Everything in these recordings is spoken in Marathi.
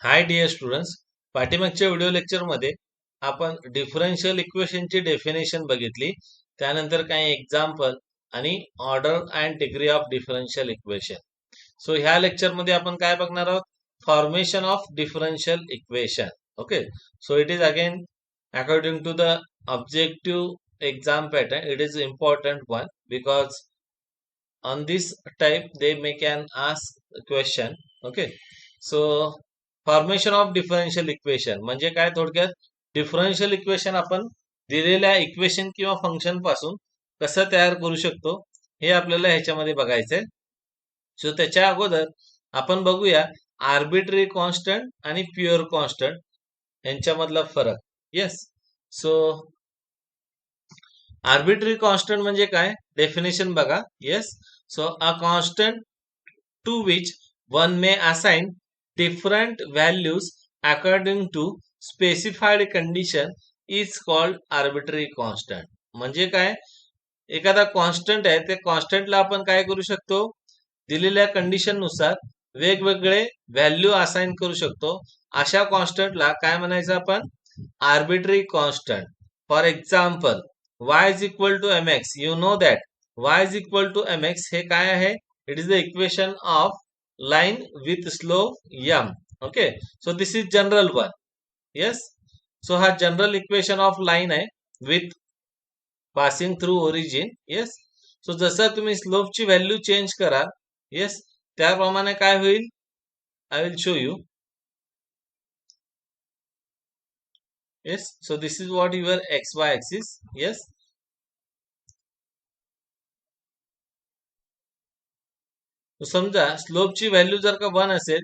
हाय डिअर स्टुडंट्स, पाठीमागच्या व्हिडिओ लेक्चरमध्ये आपण डिफरन्शियल इक्वेशनची डेफिनेशन बघितली. त्यानंतर काही एक्झाम्पल आणि order and degree of differential equation. So ह्या लेक्चरमध्ये आपण काय बघणार आहोत? Formation of differential equation. Okay, so it is again according to the objective exam pattern. It is important one because on this type they may can ask a question. Okay, so formation of differential equation म्हणजे काय? थोडक्यात डिफरन्शियल इक्वेशन आपण दिलेल्या इक्वेशन किंवा फंक्शन पासून कसं तयार करू शकतो हे आपल्याला ह्याच्यामध्ये बघायचंय. सो त्याच्या अगोदर आपण बघूया आर्बिट्ररी कॉन्स्टंट आणि प्युअर कॉन्स्टंट यांच्यामधला फरक. येस, सो आर्बिट्ररी कॉन्स्टंट म्हणजे काय? डेफिनेशन बघा. Yes, so a constant to which one may assign different values according to specified condition is called arbitrary constant. म्हणजे काय? एखादा कॉन्स्टंट आहे, त्या कॉन्स्टंटला आपण काय करू शकतो? दिलेल्या कंडिशन नुसार वेगवेगळे व्हॅल्यू असाइन करू शकतो. अशा कॉन्स्टंटला काय म्हणायचं आपण? Arbitrary constant. For example, y is equal to mx. You know that y is equal to mx हे काय आहे? It is the equation of line with slope m. Okay, so this is general one. Yes, so हा general equation of line आहे with passing through origin. Yes, so जसं तुम्ही slope ची व्हॅल्यू चेंज कराल, yes, त्याप्रमाणे काय होईल? I will show you. Yes, so this is what your xy axis. Yes, so समजा स्लोपची व्हॅल्यू जर का 1 असेल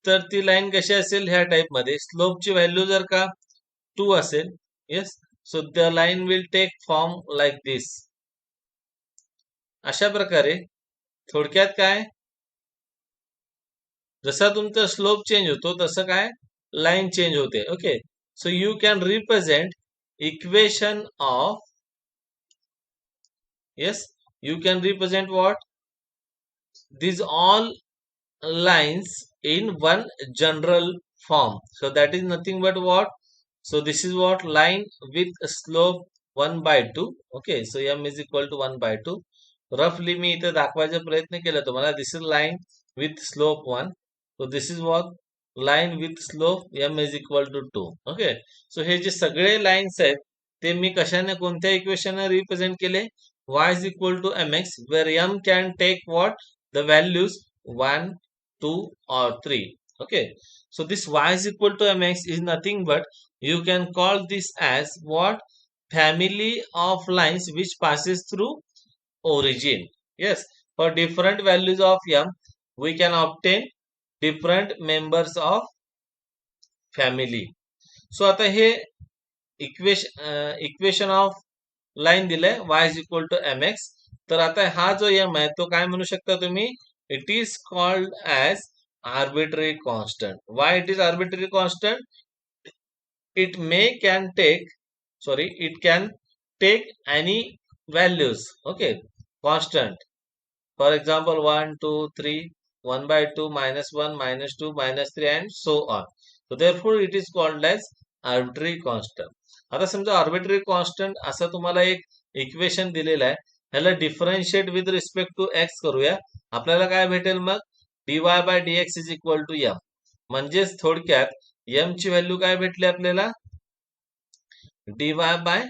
तर ती लाईन कशी असेल? ह्या टाइप मध्ये. स्लोपची व्हॅल्यू जर का 2 असेल, yes, so the line will take form like this. अशा प्रकारे थोडक्यात काय? जसा तुमचा स्लोप चेंज होतो तसं काय? लाईन चेंज होते. Okay, so you can represent equation of, yes, you can represent what? these all lines in one general form. So that is nothing but what? So this is what? Line with slope 1 by 2. Okay, so m is equal to 1 by 2. रफली मी इथे दाखवायचा प्रयत्न केला तुम्हाला. This is line with slope 1. So this is what? Line with slope m is equal to 2. Okay, so हे जे सगळे लाईन्स आहेत ते मी कशाने, कोणत्या इक्वेशनने रिप्रेझेंट केले? y is equal to mx, where m can take what? The values 1, 2 or 3. Okay, so this y is equal to mx is nothing but you can call this as what? Family of lines which passes through origin. Yes, for different values of m we can obtain different members of family. So आता हे इक्वेशन ऑफ लाईन दिलंय y is equal to mx. तर आता हा जो m आहे तो काय म्हणू शकता तुम्ही? It is called as arbitrary constant. Why it is arbitrary constant? It may can take, sorry, it can take any values. Okay, constant. For example, 1, 2, 3, 1 by 2, -1, -2, -3 and so on. So therefore it is called as arbitrary constant. आता समजा आर्बिट्ररी कॉन्स्टंट असं तुम्हाला एक इक्वेशन दिलेलं आहे, ह्याला differentiate with respect to x करूया. आपल्याला काय भेटेल मग? dy by dx is equal to m. म्हणजेच थोडक्यात m ची व्हॅल्यू काय भेटली आपल्याला? dy by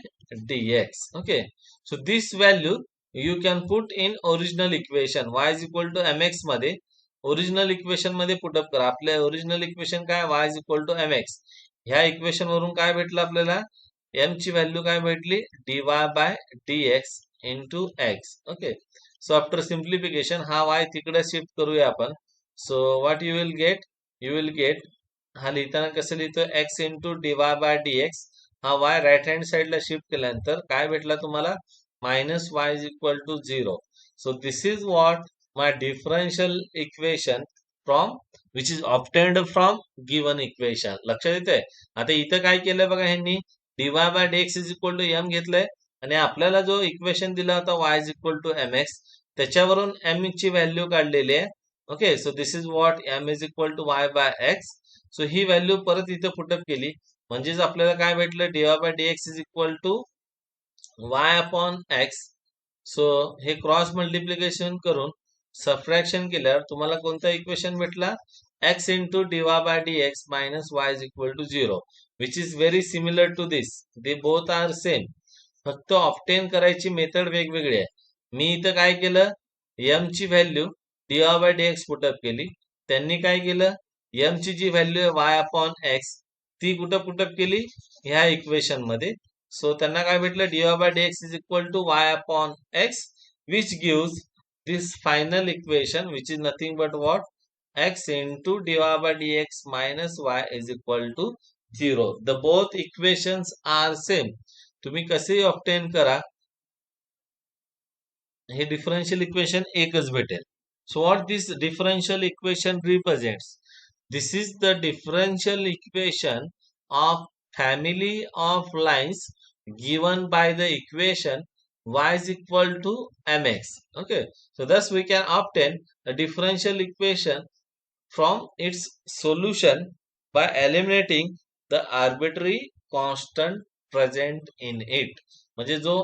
dx. Okay, so this value you can put in original equation. y is equal to mx मध्ये ओरिजिनल इक्वेशन मध्ये पुटअप करा. आपल्या ओरिजिनल इक्वेशन काय? y is equal to mx. ह्या इक्वेशन वरून काय भेटलं आपल्याला? m ची व्हॅल्यू काय भेटली? dy by dx into x. Okay, so after simplification हा y तिकडे शिफ्ट करूया आपण. So what you will get? You will get, हा लिहिताना कसं लिहितो? x into dy by dx. हा y राईट हँड साइडला शिफ्ट केल्यानंतर काय भेटला तुम्हाला? Minus y is equal to 0. So this is what? My differential equation from which is obtained from given equation. लक्षात येतंय? आता इथं काय केलंय बघा ह्यांनी? dy by dx is equal to m घेतलंय आणि आपल्याला जो इक्वेशन दिला होता y is equal to mx त्याच्यावरून m ची व्हॅल्यू काढलेली आहे. Okay, so this is what m is equal to y by x. So ही व्हॅल्यू परत इथे पुटअप केली म्हणजेच आपल्याला काय भेटलं, dy by dx is equal to y upon x. So हे क्रॉस मल्टिप्लिकेशन करून सबट्रॅक्शन केल्यावर तुम्हाला कोणता इक्वेशन भेटला, x into dy by dx minus y is equal to 0, which is very similar to this. They both are same. फक्त ऑप्टेन करायची मेथड वेगवेगळी आहे. मी इथं काय केलं, m ची value dy by dx put up केली. त्यांनी काय केलं, m ची जी व्हॅल्यू आहे y अपॉन x ती कुठं पुटअप केली, ह्या इक्वेशन मध्ये. सो त्यांना काय भेटलं, dy by dx is equal to y upon x, which gives this final equation, which is nothing but what, x into dy by dx minus y is equal to 0. The both equations are same. तुम्ही कसेही ऑब्टेन करा, हे डिफरन्शियल इक्वेशन एकच भेटेल. So what this differential equation represents, this is the differential equation of family of lines given by the equation y is equal to mx. Okay, so thus we can obtain a differential equation from its solution by eliminating the arbitrary constant present in it. म्हणजे जो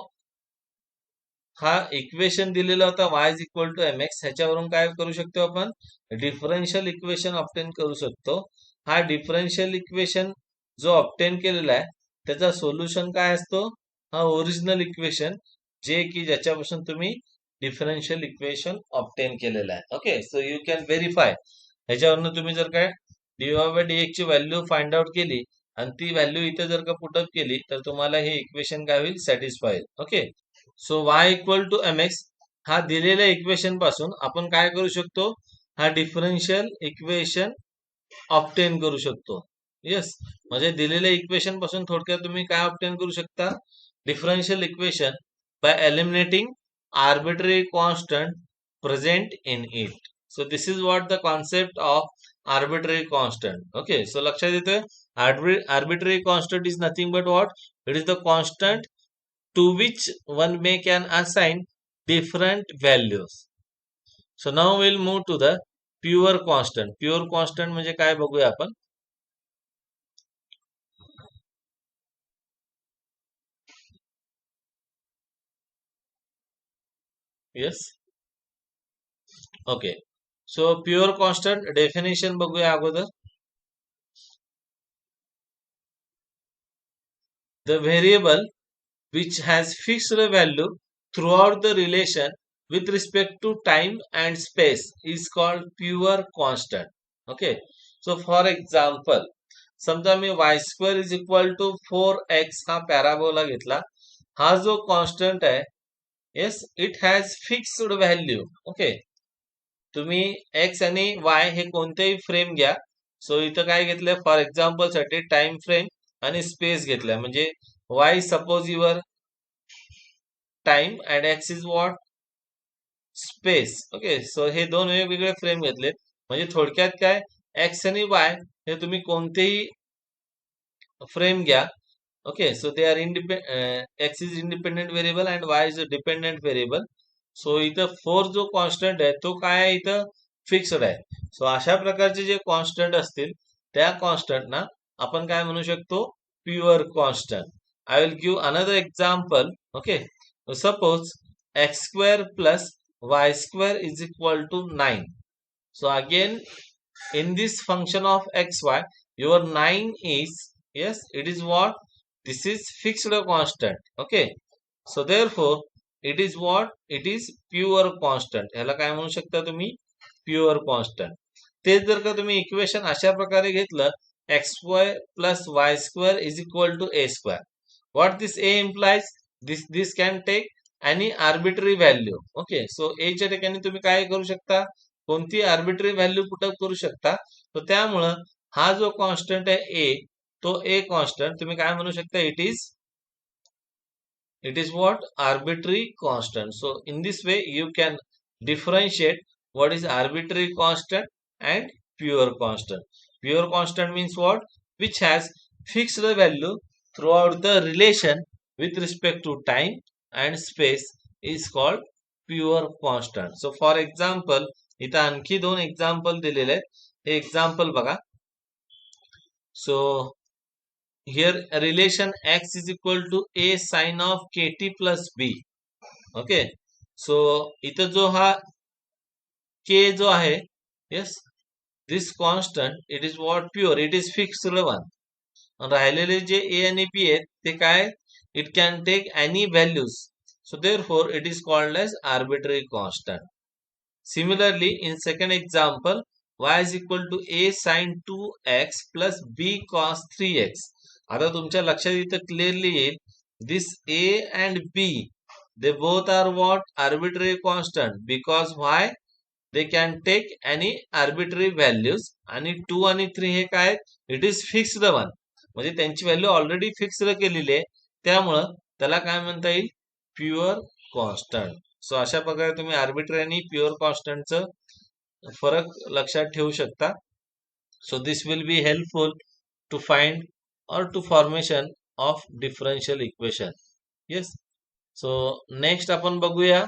हा इक्वेशन दिलेला होता y is equal to m x, ह्याच्यावरून काय करू शकतो आपण, डिफरन्शियल इक्वेशन ऑब्टेन करू शकतो. हा डिफरन्शियल इक्वेशन जो ऑब्टेन केलेला आहे त्याचा सोल्युशन काय असतो, हा ओरिजिनल इक्वेशन, जे की ज्याच्यापासून तुम्ही डिफरन्शियल इक्वेशन ऑब्टेन केलेला आहे. Okay, so you can verify. ह्याच्यावरून तुम्ही जर काय dy बाय dx ची व्हॅल्यू फाइंड आउट केली आणि ती व्हॅल्यू इथे जर का पुटअप केली तर तुम्हाला हे इक्वेशन काय होईल, सॅटिस्फाय होईल. Okay, so y equal to m x हा दिलेल्या इक्वेशन पासून आपण काय करू शकतो, हा डिफरन्शियल इक्वेशन ऑब्टेन करू शकतो. येस, म्हणजे दिलेल्या इक्वेशन पासून थोडक्यात तुम्ही काय ऑब्टेन करू शकता, differential equation by eliminating arbitrary constant present in it. So this is what the concept of arbitrary constant. Okay, so लक्षात येतोय, arbitrary constant is nothing but what, it is the constant to which one may can assign different values. So now we'll move to the pure constant. Pure constant म्हणजे काय बघूया आपण. Yes, okay, so pure constant definition बघूया अगोदर. The variable which has fixed value throughout the relation with respect to time and space is called pure constant. Okay, so for example, समजा मी y square is equal to 4x हा पॅराबोला घेतला. हा जो कॉन्स्टंट आहे, yes, it has fixed value. Okay, तुम्ही x आणि y हे कोणतेही फ्रेम घ्या. सो इथं काय घेतलंय, फॉर एक्झाम्पल साठी टाइम फ्रेम आणि स्पेस घेतलाय. म्हणजे y suppose your time and x is what, space. Okay, so हे दोन वेगवेगळे फ्रेम घेतलेत. म्हणजे थोडक्यात काय, x आणि y हे तुम्ही कोणतेही फ्रेम घ्या. Okay, so they are x is independent variable and y is a dependent variable. So इथं 4 जो कॉन्स्टंट आहे तो काय आहे, इथं फिक्स्ड आहे. सो अशा प्रकारचे जे कॉन्स्टंट असतील त्या कॉन्स्टंटना आपण काय म्हणू शकतो, pure constant. I will give another example. Okay, suppose x square plus y square is equal to 9. So again, in this function of xy, your 9 is, yes, it is what, this is fixed constant. Okay, so therefore it is what, it is pure constant. ह्याला काय म्हणू शकता तुम्ही, प्युअर कॉन्स्टंट. तेच जर का तुम्ही इक्वेशन अशा प्रकारे घेतलं, x square plus y square is equal to a square, what this a implies, this can take any arbitrary value. Okay, so a च्या ठिकाणी तुम्ही काय करू शकता, कोणती आर्बिट्ररी व्हॅल्यू पुटअप करू शकता. तर त्यामुळं हा जो कॉन्स्टंट आहे ए, तो ए कॉन्स्टंट तुम्ही काय म्हणू शकता, it is what, arbitrary constant. So in this way you can differentiate what is arbitrary constant and pure constant. Pure constant means what, which has fixed value throughout the relation with respect to time and space is called pure constant. So for example, इथं आणखी 2 एक्झाम्पल दिलेले आहेत. हे एक्झाम्पल बघा. So here relation x is equal to a sine of kt plus b. Okay. So इथं जो हा k जो आहे, yes, this constant it is what pure, it is fixed one. राहिलेले जे ए आणि बी आहेत ते काय, it can take any values. So therefore it is called as arbitrary constant. Similarly, in second example, y is equal to a sin 2x plus b cos 3x. आता तुमच्या लक्षात इथं क्लिअरली येईल, this a and b, they both are what? Arbitrary constant. Because why? They can take any arbitrary values. आणि 2 आणि 3 हे काय? It is fixed one. म्हणजे त्यांची व्हॅल्यू ऑलरेडी फिक्स्ड केलेली आहे, त्यामुळं त्याला काय म्हणता येईल? Pure constant. सो अशा प्रकारे तुम्ही आर्बिट्ररी आणि प्युअर कॉन्स्टंटचं फरक लक्षात ठेवू शकता. So this will be helpful to find और to formation of differential equation. Yes. So next आपण बघूया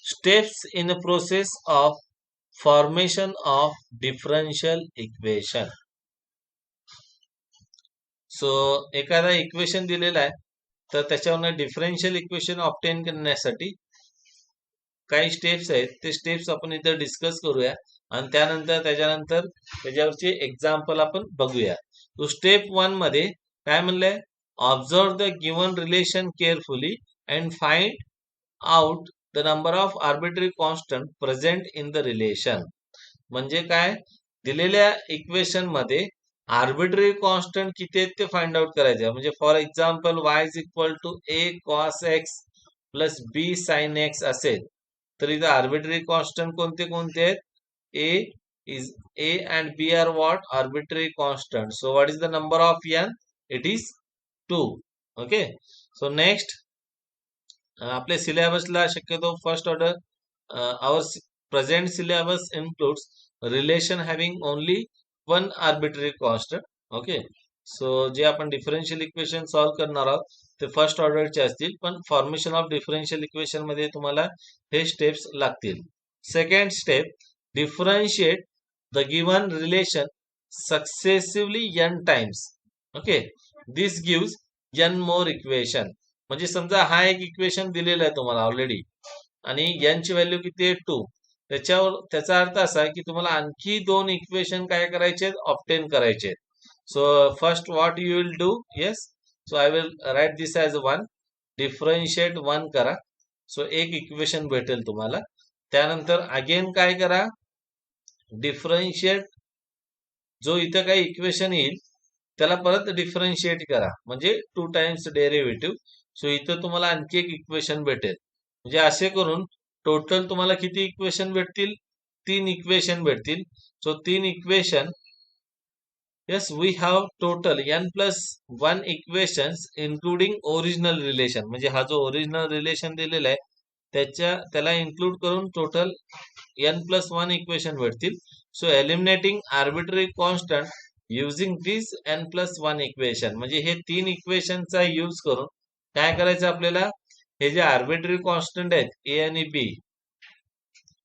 steps in the process of formation of differential equation. So एखादा इक्वेशन दिलेला आहे, तर त्याच्यावरनं डिफरन्शियल इक्वेशन ऑब्टेन करण्यासाठी काही स्टेप्स आहेत, ते स्टेप्स आपण इथे डिस्कस करूया आणि त्याच्यानंतर त्याच्यावरचे एक्झाम्पल आपण बघूया. तो स्टेप 1 मध्ये काय म्हणलंय? Observe the given relation carefully and find out the number of arbitrary constant present in the relation. म्हणजे काय, दिलेल्या इक्वेशन मध्ये आर्बिट्ररी कॉन्स्टंट किती आहेत ते फाइंड आउट करायचे. म्हणजे for example y is equal to a cos x plus b sin x असेल, तर इथं आर्बिट्ररी कॉन्स्टंट कोणते कोणते आहेत? a and b are what? Arbitrary constant. So what is the number of n? It is 2. Okay. So next, आपल्या सिलेबसला शक्यतो first order, our present syllabus includes relation having only one arbitrary constant. Okay. So जे आपण डिफरन्शियल इक्वेशन सॉल्व्ह करणार आहोत ते फर्स्ट ऑर्डरचे असतील, पण फॉर्मेशन ऑफ डिफरन्शियल इक्वेशन मध्ये तुम्हाला हे स्टेप्स लागतील. Second step, differentiate the given relation successively n times. Okay. This gives n more equation. म्हणजे समजा हा एक इक्वेशन दिलेला आहे तुम्हाला ऑलरेडी आणि n ची व्हॅल्यू किती आहे? 2. त्याचा अर्थ असा की तुम्हाला आणखी 2 इक्वेशन काय करायचे? ऑब्टेन करायचे. So first what you will do? Yes. So I will write this as 1. Differentiate 1 करा. So एक इक्वेशन भेटेल तुम्हाला. त्यानंतर अगेन काय करा? डिफरन्शिएट जो इथं काही इक्वेशन येईल त्याला परत डिफरन्शिएट करा, म्हणजे 2 टाइम्स डेरिव्हेटिव्ह. सो इथं तुम्हाला आणखी एक इक्वेशन भेटेल. म्हणजे असे करून टोटल तुम्हाला किती इक्वेशन भेटतील? 3 इक्वेशन भेटतील. So 3 equation, yes, we have total n plus 1 equations including original relation. म्हणजे हा जो ओरिजिनल रिलेशन दिलेला आहे त्याला इन्क्लूड करून टोटल n plus 1 इक्वेशन भेटतील. So eliminating arbitrary constant using this n plus 1 equation. म्हणजे हे 3 इक्वेशनचा यूज करून काय करायचं आपल्याला? हे जे आर्बिट्ररी कॉन्स्टंट आहेत a आणि b,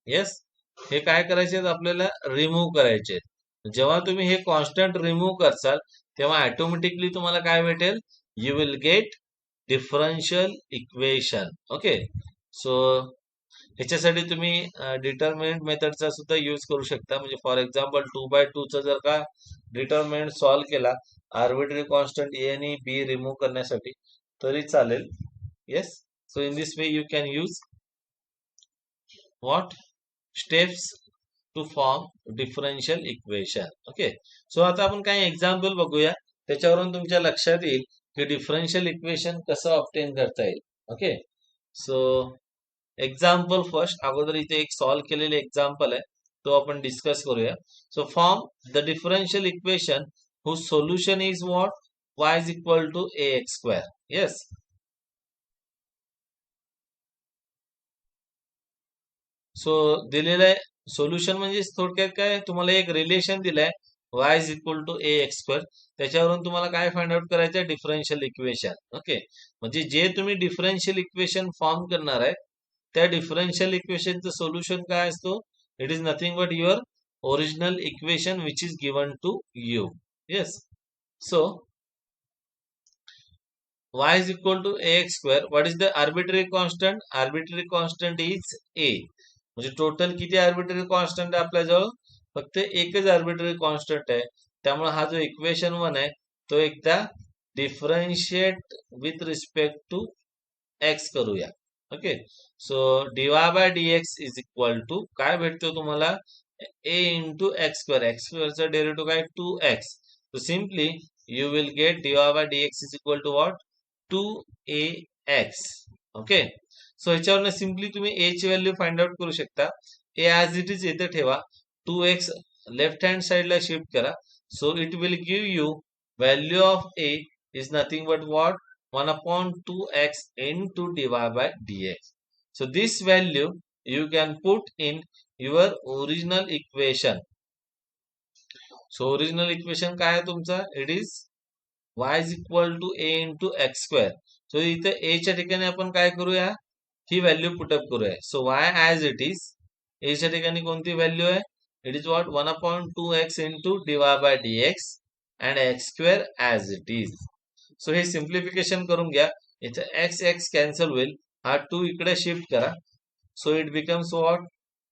येस, हे काय करायचे आपल्याला? रिमूव्ह करायचे. जेव्हा तुम्ही हे कॉन्स्टंट रिमूव्ह करसाल तेव्हा ऑटोमॅटिकली तुम्हाला काय भेटेल? You will gate differential equation. Okay. So ह्याच्यासाठी तुम्ही डिटर्मिनंट मेथडचा सुद्धा यूज करू शकता. म्हणजे फॉर एक्झाम्पल 2/2 चा जर का डिटर्मिनंट सॉल्व्ह केला आर्बिट्ररी कॉन्स्टंट ए आणि बी रिमूव्ह करण्यासाठी तरी चालेल. Yes. So in this way you can use what? Steps to form differential equation. Okay. So आता आपण काही एक्झाम्पल बघूया, त्याच्यावरून तुमच्या लक्षात येईल की डिफरन्शियल इक्वेशन कसं ऑब्टेन करता येईल. ओके. सो एक्झाम्पल फर्स्ट, अगोदर इथे एक सॉल्व्ह केलेले एक्झाम्पल आहे तो आपण डिस्कस करूया. So form the differential equation whose solution is what? Y is equal to ax square. Yes. So दिलेलं आहे सोल्युशन म्हणजे थोडक्यात काय, तुम्हाला एक रिलेशन दिलंय y is equal to a x square. त्याच्यावरून तुम्हाला काय फाइंड आउट करायचं? Differential equation. ओके. म्हणजे जे तुम्ही डिफरन्शियल इक्वेशन फॉर्म करणार आहे त्या डिफरन्शियल इक्वेशनचं सोल्युशन काय असतो? It is nothing but your original equation which is given to you. Yes. So y is equal to ax square. What is the arbitrary constant? Arbitrary constant is a. म्हणजे टोटल किती आर्बिटरी कॉन्स्टंट आहे आपल्याजवळ? फक्त एकच आर्बिटरी कॉन्स्टंट आहे. त्यामुळे हा जो इक्वेशन 1 आहे तो एकदा differentiate with respect to x करूया. Okay. So dy by dx is equal to काय भेटतो तुम्हाला? A into x square. X स्क्वेअरचा डेरिव्हेटिव्ह काय? 2x. So simply you will get dy by dx is equal to what? 2ax. Okay. So ह्याच्यावरनं सिम्पली तुम्ही a ची व्हॅल्यू फाइंड आउट करू शकता. a ॲज इट इज इथे ठेवा. 2x लेफ्ट हँड साइडला शिफ्ट करा. So it will give you value of a is nothing but what? 1 upon 2x into dy by dx. So this value you can put in your original equation. So original equation काय आहे तुमचा? It is y is equal to a into x square. So इथे a च्या ठिकाणी आपण काय करूया? ही व्हॅल्यू पुटअप करूया. So y as it is. a च्या ठिकाणी कोणती व्हॅल्यू आहे? It is what? 1 upon 2x into dy by dx and x square as it is. So हे सिम्प्लिफिकेशन करून घ्या. इथे x x कॅन्सल होईल. हा 2 इकडे शिफ्ट करा. So it becomes what?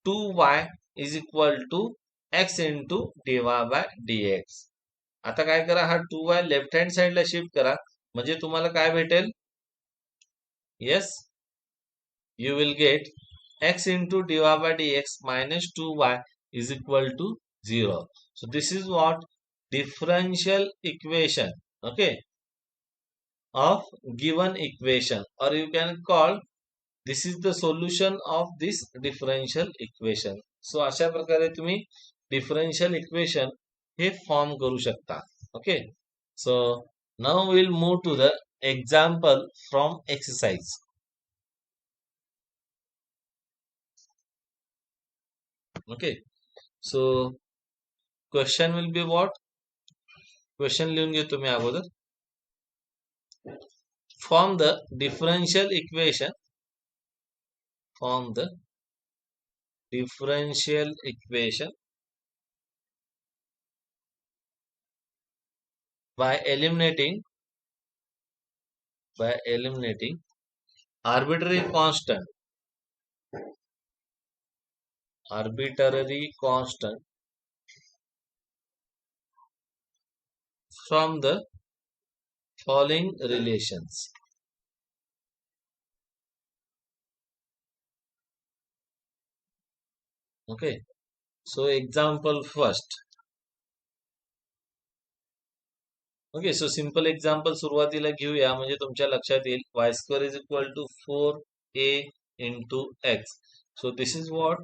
2y is equal to x into dy by dx. आता काय करा? हा 2y लेफ्ट हँड साइडला शिफ्ट करा. म्हणजे तुम्हाला काय भेटेल? Yes, you will get x into dy by dx minus 2y is equal to 0. So this is what? Differential equation, okay, of given equation, or you can call this is the solution of this differential equation. So अशा प्रकारे तुम्ही differential equation हे फॉर्म करू शकता. Okay. So now we'll move to the example from exercise. Okay. So question will be what? Question लिहून घेतो मी अगोदर. Form the differential equation. Form the differential equation by eliminating arbitrary constant from the following relations. Okay. So example first. Okay. So simple example सुरुवातीला घेऊया म्हणजे तुमच्या लक्षात येईल. y square is equal to 4a into x. So this is what?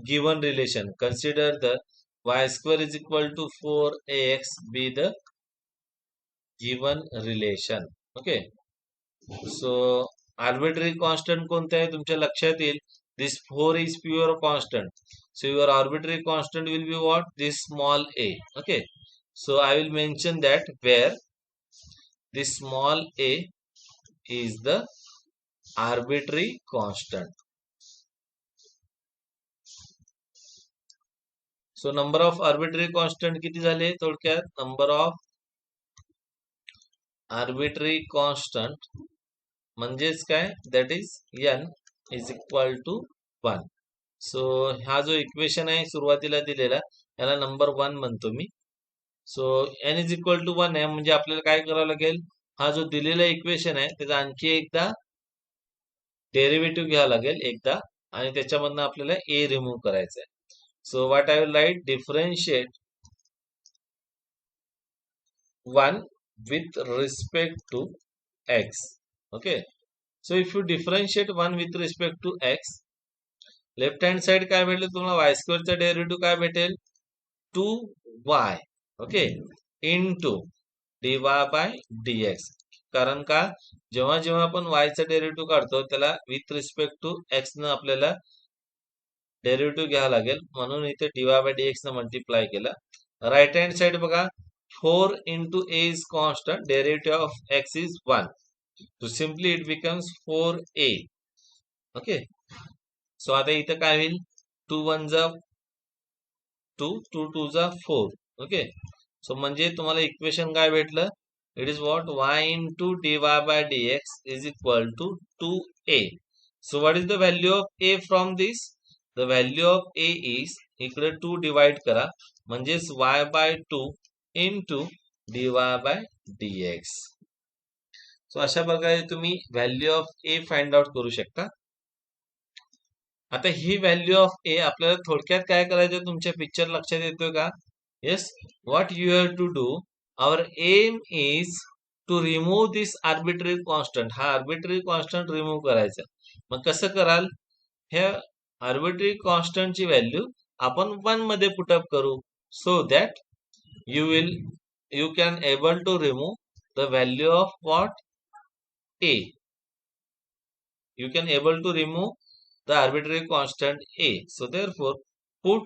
Given relation. Consider the y square is equal to 4ax be the given relation. Okay. So arbitrary constant कोणता आहे तुमच्या लक्षात येईल. This 4 is pure constant. So your arbitrary constant will be what? This small a. Okay. So I will mention that where this small a is the arbitrary constant. So number of arbitrary constant किती झाले? थोडक्यात number of arbitrary constant म्हणजेच काय? That is n is equal to 1. So हा जो इक्वेशन आहे सुरुवातीला दिलेला याला नंबर 1 म्हणतो मी. So n is equal to 1 आहे म्हणजे आपल्याला काय करावं लागेल? हा जो दिलेला इक्वेशन आहे त्याचा आणखी एकदा डेरिव्हेटिव्ह घ्यावा लागेल एकदा आणि त्याच्यामधनं आपल्याला a रिमूव्ह करायचा आहे. So what I will write? Differentiate 1 with respect to x. Okay. So if you differentiate 1 with respect to x, left hand side काय भेटेल तुम्हाला? y स्क्वेअरचा डेरिव्हेटिव्ह काय भेटेल? 2y. Okay. Into dy by dx. कारण का? जेव्हा जेव्हा आपण y चा डेरिव्हेटिव्ह काढतो त्याला विथ रिस्पेक्ट टू x न आपल्याला डेरिव्हेटिव्ह घ्यावा लागेल म्हणून इथे dy बाय dx न मल्टिप्लाय केला. राइट हँड साइड बघा 4 into a is constant, derivative of x is 1. So simply it becomes 4a. Okay. So आता इथं काय होईल? टू वन जा टू, टू टू जा फोर. ओके. सो म्हणजे तुम्हाला इक्वेशन काय भेटलं? It is what y into d y by d x is equal to 2a. So what is the value of a from this? The value of a is, इकडे 2 डिवाइड करा म्हणजेच y by 2 into d y by d x. So अशा प्रकारे तुम्ही value of a find out करू शकता. आता ही व्हॅल्यू ऑफ ए आपल्याला थोडक्यात काय करायचं तुमच्या पिक्चर लक्षात येतोय का? Yes. What you have to do, our aim is to remove this arbitrary constant. हा आर्बिट्ररी कॉन्स्टंट रिमूव्ह करायचा. मग कसं कराल? ह्या आर्बिट्ररी कॉन्स्टंटची व्हॅल्यू आपण 1 मध्ये पुटअप करू, so that you can able to remove the value of what a. You can able to remove the arbitrary constant a. So therefore put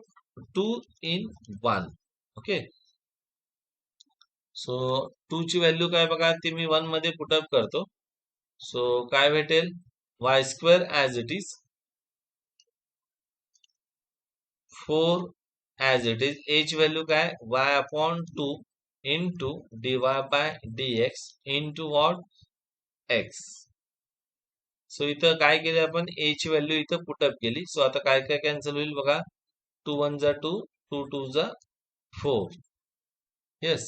2 in 1. Okay. So 2 ची व्हॅल्यू काय बघा, ती मी 1 मध्ये पुटअप करतो. सो काय भेटेल? y square as it is 4 as it is. a ची व्हॅल्यू काय? y upon 2 into dy by dx into what x. सो इथं काय केले आपण? ए ची व्हॅल्यू इथं पुटअप केली. सो आता काय काय कॅन्सल होईल बघा. 2 1 जा 2, 2 2 जा 4. येस.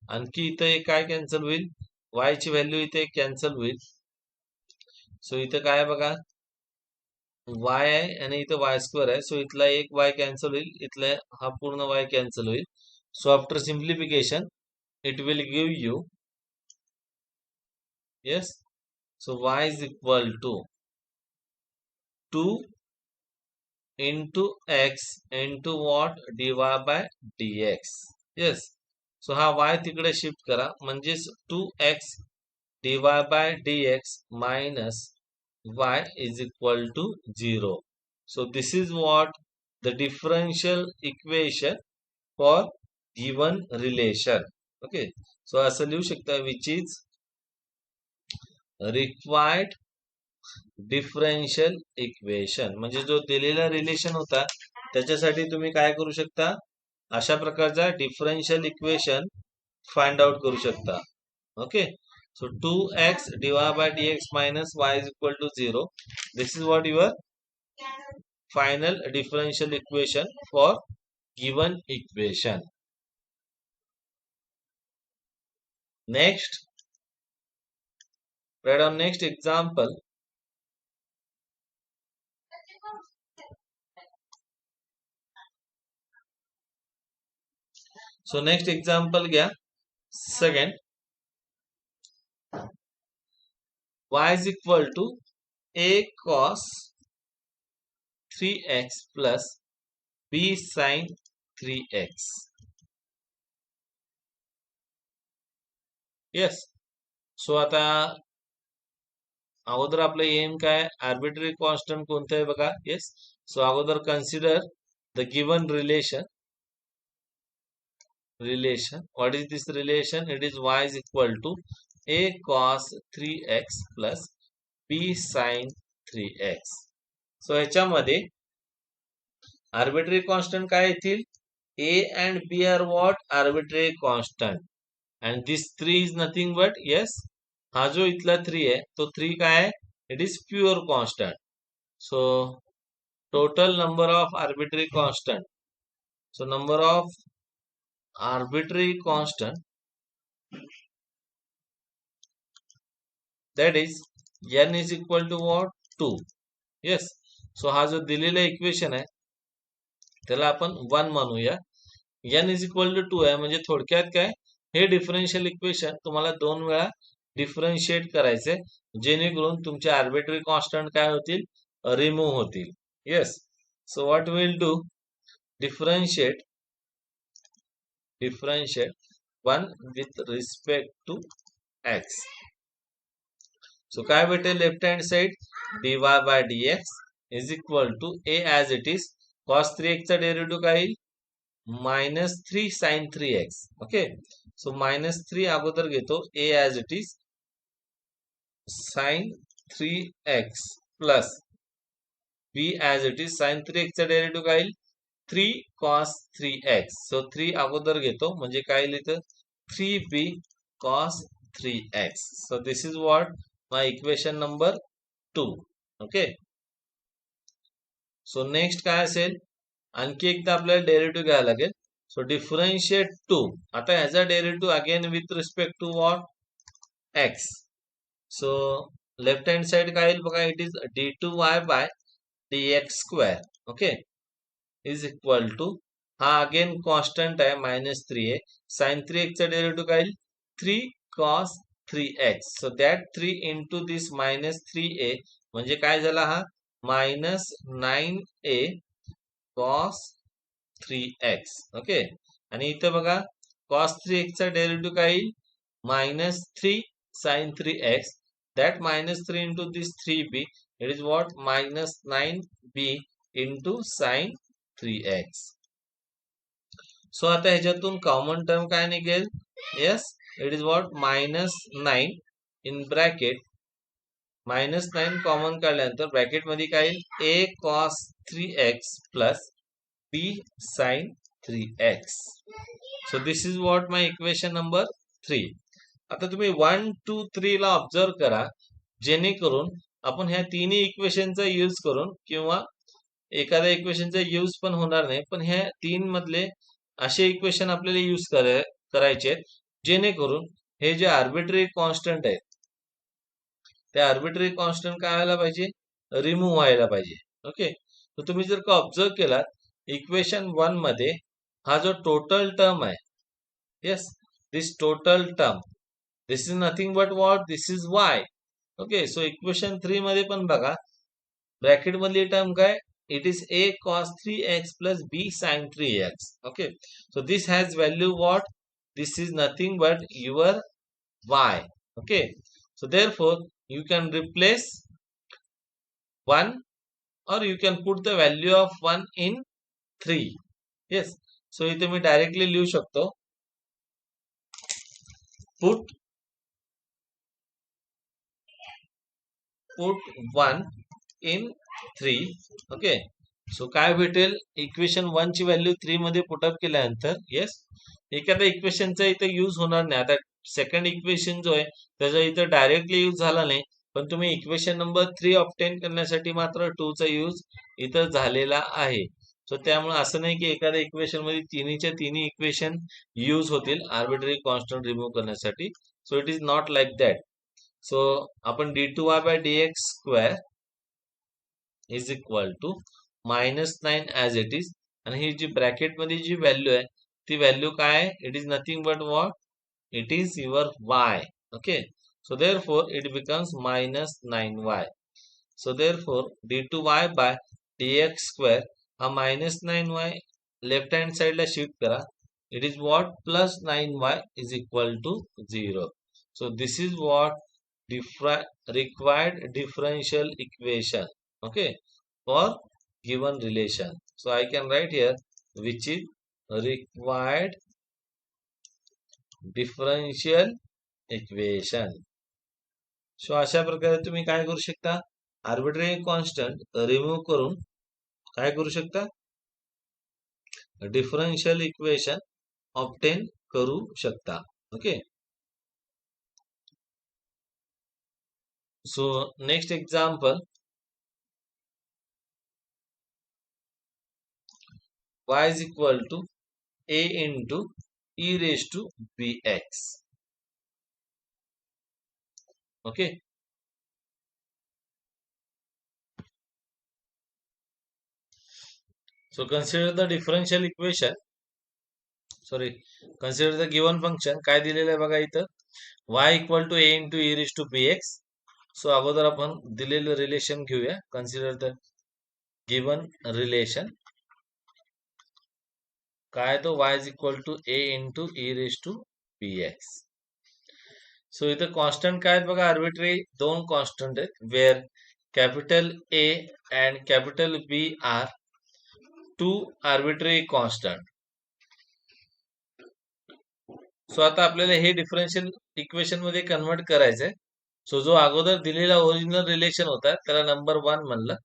आणखी इथं एक काय कॅन्सल होईल? y ची व्हॅल्यू इथे कॅन्सल होईल. सो इथं काय बघा, y आहे आणि इथं y स्क्वेअर आहे. सो इथला एक y कॅन्सल होईल, इथला हा पूर्ण y कॅन्सल होईल. So after simplification it will give you, yes. So y is equal to 2 into x into what? dy by dx. Yes. So हा y तिकडे शिफ्ट करा म्हणजेच 2x dy by dx minus y is equal to 0. So this is what the differential equation for given relation. Okay. So असं लिहू शकता, which is required differential equation. म्हणजे जो दिलेला रिलेशन होता त्याच्यासाठी तुम्ही काय करू शकता? अशा प्रकारचा डिफरन्शियल इक्वेशन फाइंड आउट करू शकता. Okay. So 2x dy by dx minus y is equal to 0. This is what your final differential equation for given equation. Next, write on next example. So next example घ्या. Second, y is equal to a cos 3x plus b sin 3x. Yes. So आता अगोदर आपलं एम काय? आर्बिट्ररी कॉन्स्टंट कोणतं आहे बघा. येस. सो अगोदर consider the given relation. What is this relation? It is y is equal to a cos 3x plus b sin 3x. So ह्याच्यामध्ये आर्बिट्ररी कॉन्स्टंट काय येतील? a and b are what? Arbitrary constant. And this 3 is nothing but, yes, हा जो इथला 3 आहे तो 3 काय आहे? It is pure constant. So total number of arbitrary constant. So number of arbitrary constant, that is n is equal to what? 2. Yes. So हा जो दिलेला इक्वेशन आहे त्याला आपण 1 मानूया. n is equal to 2 आहे म्हणजे थोडक्यात काय? हे डिफरन्शियल इक्वेशन तुम्हाला 2 वेळा डिफरन्शिएट करायचे जेणेकरून तुमचे आर्बिट्ररी कॉन्स्टंट काय होतील? रिमूव्ह होतील. Yes. So what will do? Differentiate 1 with respect to x. So काय भेटेल? Left hand side dy by dx is equal to a as it is. cos 3x चा डेरिव्हेटिव्ह काय येईल? -3 sin 3x. ओके. सो -3 अगोदर घेतो, a as it is sin 3x plus b as it is. Sine 3x चा डेरिव्हेटिव्ह काय येईल? 3 cos 3x. सो 3 अगोदर घेतो म्हणजे काय येईल इथं? 3b cos 3x. So this is what my equation number 2. Okay. So next काय असेल? आणखी एकदा आपल्याला डेरिव्हेटिव्ह घ्यायला लागेल. So differentiate 2. आता ह्याचा derivative again with respect to what? x. So left hand side काय येईल बघा? It is d2y by dx square. Okay. Is equal to, हा अगेन कॉन्स्टंट आहे -3 आहे. साइन 3x चा डेरिव्हेटिव्ह काय येईल? 3 cos 3x. So that 3 into this -3a म्हणजे काय झाला हा? -9a cos 3x. ओके. आणि इथं बघा cos 3x चा डेरिव्हेटिव्ह काय येईल? -3 sin 3x. That -3 into this 3b, it is what? -9b into sin 3x. So आता ह्याच्यातून कॉमन टर्म काय निघेल? Yes, it is what? -9 in bracket. -9 common काढल्यानंतर ब्रॅकेट मध्ये काय येईल? a cos 3x plus b sin 3x. So this is what my equation number 3. आता तुम्ही 1, 2, 3 ला ऑब्झर्व करा, जेणेकरून आपण ह्या तिन्ही इक्वेशनचा यूज करून किंवा एखाद्या इक्वेशनचा यूज पण होणार नाही, पण ह्या 3 मधले असे इक्वेशन आपल्याला यूज करायचे आहेत, जेणेकरून हे जे आर्बिट्ररी कॉन्स्टंट आहेत ते आर्बिट्ररी कॉन्स्टंट काय व्हायला पाहिजे? रिमूव्ह व्हायला पाहिजे. ओके. तर तुम्ही जर का ऑब्झर्व केलात इक्वेशन 1 मध्ये हा जो टोटल टर्म आहे, yes, this total term, this is nothing but what? This is y. Okay. So equation 3 मध्ये पण बघा ब्रॅकेट मधली टर्म काय? It is a cos 3x plus b sin 3x. Okay. So this has value what? This is nothing but your y. Okay. So therefore you can replace 1 or you can put the value of 1 in 3. Yes. So इथे मी डायरेक्टली लिहू शकतो, put 1 in 3. ओके. सो काय भेटेल? इक्वेशन 1 ची व्हॅल्यू 3 मध्ये पुटअप केल्यानंतर, येस, एखाद्या इक्वेशनचा इथे यूज होणार नाही. आता सेकंड इक्वेशन जो आहे त्याचा इथं डायरेक्टली यूज झाला नाही, पण तुम्ही इक्वेशन नंबर 3 ऑब्टेन करण्यासाठी मात्र 2 चा यूज इथं झालेला आहे. सो त्यामुळे असं नाही की एखाद्या इक्वेशन मध्ये तिन्हीच्या तिन्ही इक्वेशन यूज होतील आर्बिट्ररी कॉन्स्टंट रिमूव्ह करण्यासाठी. So it is not like that. So आपण d2y by dx square is equal to -9 as it is, आणि ही जी ब्रॅकेट मध्ये जी व्हॅल्यू आहे ती व्हॅल्यू काय आहे? It is nothing but what? It is your y. Okay. So therefore it becomes -9y. So therefore d2y by dx square हा -9y लेफ्ट हँड साइडला शिफ्ट करा. It is what? Plus 9y is equal to 0. So this is what required differential equation, okay, for given relation. So I can write here which is required differential equation. So अशा प्रकारे तुम्ही काय करू शकता? आर्बिट्ररी कॉन्स्टंट रिमूव्ह करून काय करू शकता? डिफरन्शियल इक्वेशन ऑब्टेन करू शकता. Okay. So next example, y is equal to a into e raised to bx. Okay. So consider the differential equation. Sorry, consider the given function. काय दिलेलं आहे बघा इथं? y equal to a into e raised to bx. So अगोदर आपण दिलेलं रिलेशन घेऊया. Consider the given relation. काय तो? y is equal to a into e raised to bx. So इथं कॉन्स्टंट काय आहेत बघा? आर्बिट्ररी दोन कॉन्स्टंट आहेत, where capital A and capital B are two arbitrary constant. So आता आपल्याला हे डिफरन्शियल इक्वेशन मध्ये कन्वर्ट करायचंय. सो जो अगोदर दिलेला ओरिजिनल रिलेशन होता त्याला नंबर 1 म्हणलं.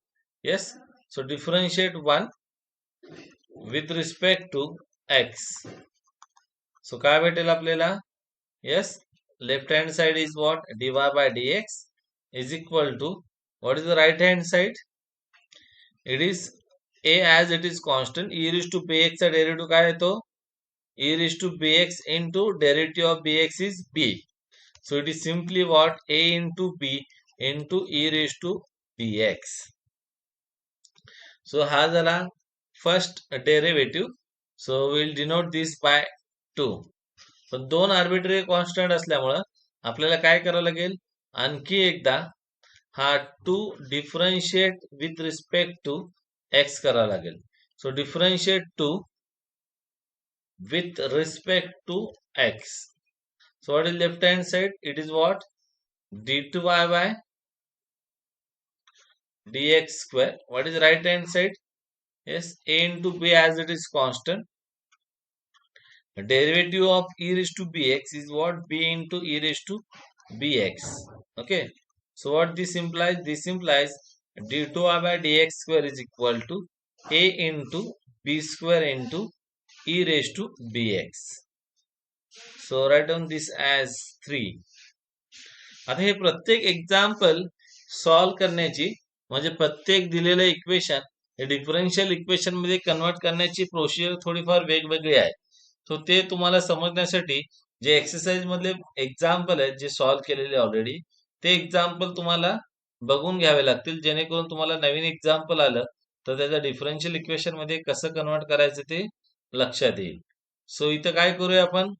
Yes. So differentiate 1 with respect to x. So काय भेटेल आपल्याला? Yes, left hand side is what? dy by dx is equal to, what is the right hand side? It is a as it is constant, e raised to bx चा derivative काय येतो? E raised to bx into derivative of bx is b. So it is simply what? A into b into e raised to bx. So हा झाला first derivative. So we'll denote this by 2. पण दोन आर्बिट्ररी कॉन्स्टंट असल्यामुळं आपल्याला काय करावं लागेल? आणखी एकदा हा 2 differentiate with respect to x करावा लागेल. So differentiate 2 with respect to x. So what is left hand side? It is what? d2y by dx square. What is right hand side? Yes, a into b as it is constant. The derivative of e raised to bx is what? B into e raised to bx. Okay. So what this implies? This implies d2y by dx square is equal to a into b square into e raised to bx. So write down this as 3. आता हे प्रत्येक एक्झाम्पल सॉल्व करण्याची म्हणजे प्रत्येक दिलेलं इक्वेशन हे डिफरन्शियल इक्वेशन मध्ये कन्वर्ट करण्याची प्रोसिजर थोडीफार वेगवेगळी आहे. सो ते तुम्हाला समजण्यासाठी जे एक्सरसाइज मधले एक्झाम्पल आहेत जे सॉल्व केलेले ऑलरेडी ते एक्झाम्पल तुम्हाला बघून घ्यावे लागतील जेणेकरून तुम्हाला नवीन एक्झाम्पल आलं तर त्याच्या डिफरन्शियल इक्वेशन मध्ये कसं कन्वर्ट करायचं ते लक्षात येईल. सो इथं काय करूया आपण?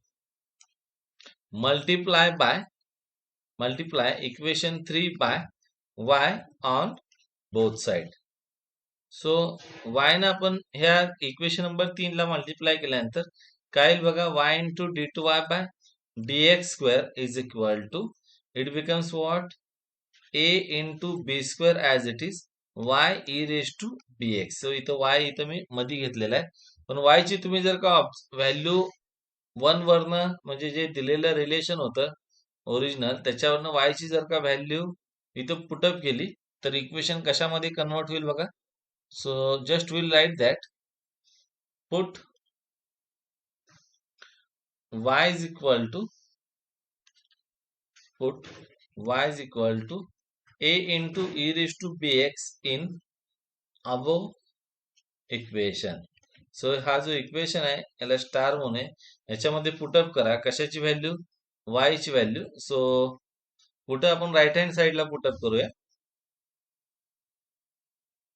multiply equation 3 by y on both side. So y ना आपण ह्या इक्वेशन नंबर 3 ला मल्टिप्लाय केल्यानंतर काय येईल बघा? y into d2y by dx square is equal to, it becomes what? a into b square as it is y e raised to bx. So इथं y इथं मी मध्ये घेतलेला आहे. पण y ची तुम्ही जर का व्हॅल्यू 1 वरनं म्हणजे जे दिलेलं रिलेशन होतं ओरिजिनल त्याच्यावरनं y ची जर का व्हॅल्यू इथं पुटअप केली तर इक्वेशन कशामध्ये कन्वर्ट होईल बघा? So just will write that put y is equal to a into e raised to bx in above equation. So हा जो इक्वेशन आहे याला स्टार म्हणून याच्यामध्ये पुटअप करा कशाची व्हॅल्यू? y ची व्हॅल्यू. सो कुठं आपण राईट हँड साइडला पुटअप करूया.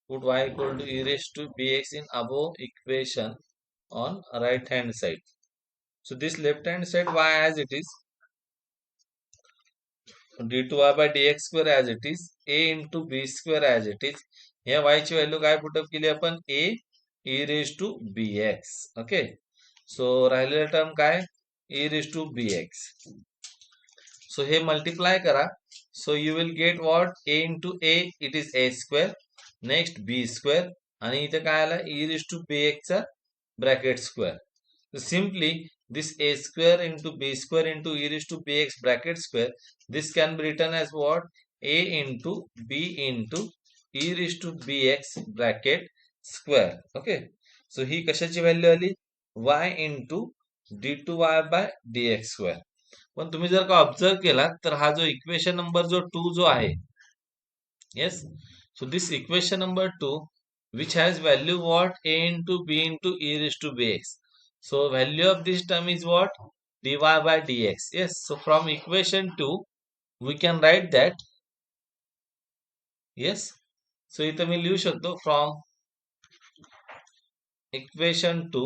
Put y equal to e raised to bx in above equation on right hand side. So this left hand side y as it is, d2y by dx square as it is, a into b square as it is. या y ची व्हॅल्यू काय पुटअप केली आपण? a e raised to bx. Okay. So राहिलेला टर्म काय? e raised to bx. So हे मल्टिप्लाय करा. So you will gate what? a into a it is a square, next b square आणि इथे काय आला? e raised to bx चा bracket square. So simply this a square into b square into e raised to bx bracket square, this can be written as what? A into b into e raised to bx bracket square. Okay. So ही कशाची व्हॅल्यू आली? y into d2y by dx square. पण तुम्ही जर का ऑब्झर्व केला तर हा जो इक्वेशन नंबर जो 2 जो आहे, yes, so this equation number 2 which has value what? A into b into e raised to bx. So value of this term is what? dy by dx. Yes, so from equation 2 we can write that. Yes, so इथं मी लिहू शकतो from equation 2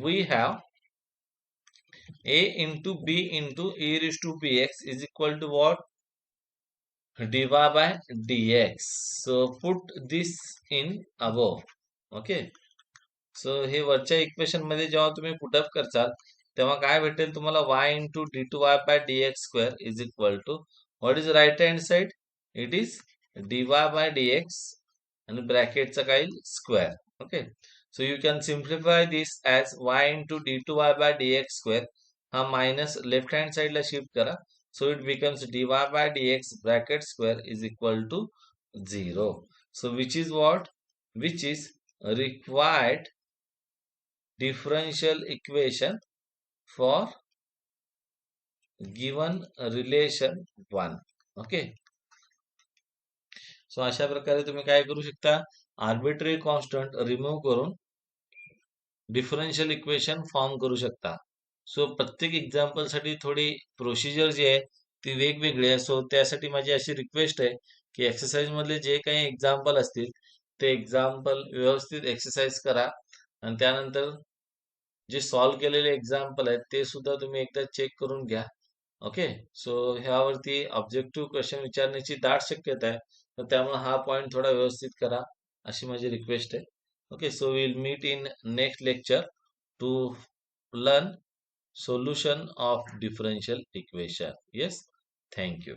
we have a into b into e raised to bx is equal to what? dy by dx. So put this in above. Okay. So हे वरच्या इक्वेशन मध्ये जेव्हा तुम्ही पुटअप करचाल तेव्हा काय भेटेल तुम्हाला? y into d two y by d x square is equal to what is right hand side? It is dy by dx आणि ब्रॅकेटचा काय येईल? Square. Okay. So you can simplify this as y into d two y by d x square. हा मायनस लेफ्ट हँड साइडला शिफ्ट करा. So it becomes dy by dx bracket square is equal to 0. So which is what? Which is required differential equation for given relation 1. Okay. So अशा प्रकारे तुम्ही काय करू शकता, आर्बिट्ररी कॉन्स्टंट रिमूव्ह करून डिफरन्शियल इक्वेशन फॉर्म करू शकता. सो प्रत्येक एक्झाम्पल साठी थोडी प्रोसिजर जी आहे ती वेगवेगळी आहे. सो त्यासाठी माझी अशी रिक्वेस्ट आहे की एक्सरसाइज मधले जे काही एक्झाम्पल असतील ते एक्झाम्पल व्यवस्थित एक्सरसाइज करा आणि त्यानंतर जे सॉल्व्ह केलेले एक्झाम्पल आहेत ते सुद्धा तुम्ही एकदा चेक करून घ्या. ओके. सो ह्यावरती ऑब्जेक्टिव्ह क्वेश्चन विचारण्याची दाट शक्यता आहे, तर त्यामुळे हा पॉइंट थोडा व्यवस्थित करा अशी माझी रिक्वेस्ट आहे. Okay. So will meet in next lecture to learn solution of differential equation. Yes, thank you.